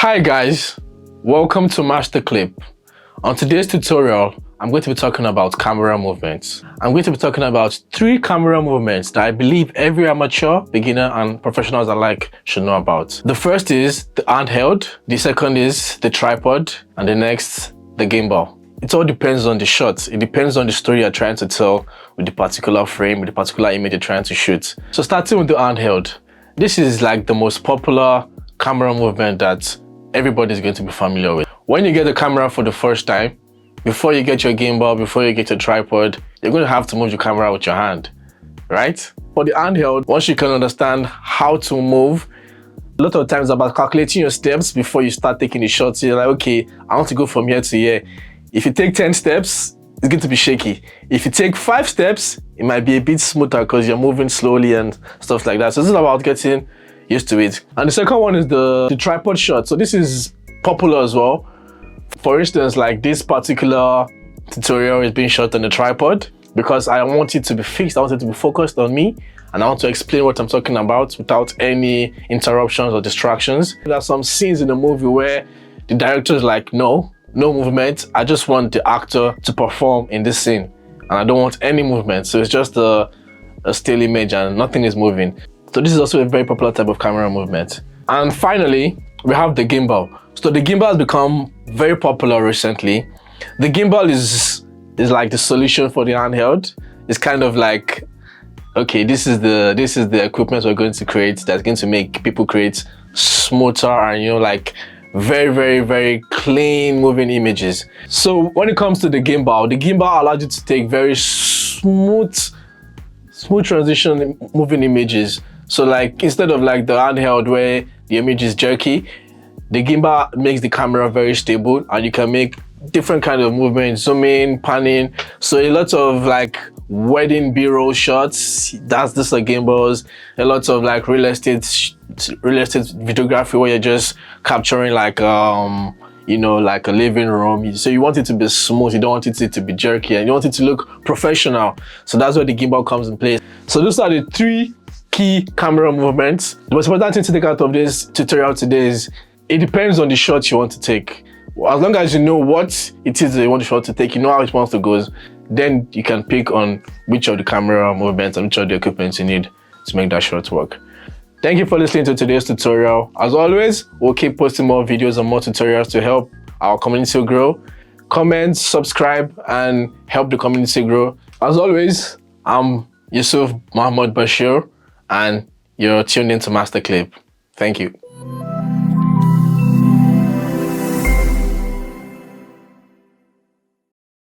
Hi guys, welcome to Master Clip. On today's tutorial, I'm going to be talking about camera movements. I'm going to be talking about 3 camera movements that I believe every amateur, beginner and professionals alike should know about. The first is the handheld, the second is the tripod, and the next, the gimbal. It all depends on the shot. It depends on the story you're trying to tell with the particular frame, with the particular image you're trying to shoot. So starting with the handheld, this is like the most popular camera movement that everybody's going to be familiar with. When you get the camera for the first time, before you get your gimbal, before you get your tripod, you're going to have to move your camera with your hand, right? For the handheld, once you can understand how to move, a lot of times about calculating your steps before you start taking the shots. You're like, okay, I want to go from here to here. If you take 10 steps, it's going to be shaky. If you take 5 steps, it might be a bit smoother because you're moving slowly and stuff like that. So this is about getting used to it. And the second one is the tripod shot. So this is popular as well. For instance, like this particular tutorial is being shot on the tripod because I want it to be fixed. I want it to be focused on me, and I want to explain what I'm talking about without any interruptions or distractions. There are some scenes in the movie where the director is like, no movement. I just want the actor to perform in this scene, and I don't want any movement. So it's just a still image and nothing is moving. So this is also a very popular type of camera movement. And finally, we have the gimbal. So the gimbal has become very popular recently. The gimbal is like the solution for the handheld. It's kind of like, okay, this is the equipment we're going to create that's going to make people create smoother and like very clean moving images. So when it comes to the gimbal allows you to take very smooth transition moving images. So like instead of like the handheld where the image is jerky, the gimbal makes the camera very stable and you can make different kind of movements, zooming, panning. So a lot of like wedding b-roll shots, that's just like gimbals. A lot of like real estate videography where you're just capturing like like a living room. So you want it to be smooth, you don't want it to be jerky, and you want it to look professional. So that's where the gimbal comes in place. So those are the 3 key camera movements. The most important thing to take out of this tutorial today is it depends on the shot you want to take. As long as you know what it is that you want the shot to take, you know how it wants to go, then you can pick on which of the camera movements and which of the equipment you need to make that shot work. Thank you for listening to today's tutorial. As always, we'll keep posting more videos and more tutorials to help our community grow. Comment, subscribe, and help the community grow. As always, I'm Yusuf Muhammad Bashir, and you're tuned into Master Clip. Thank you.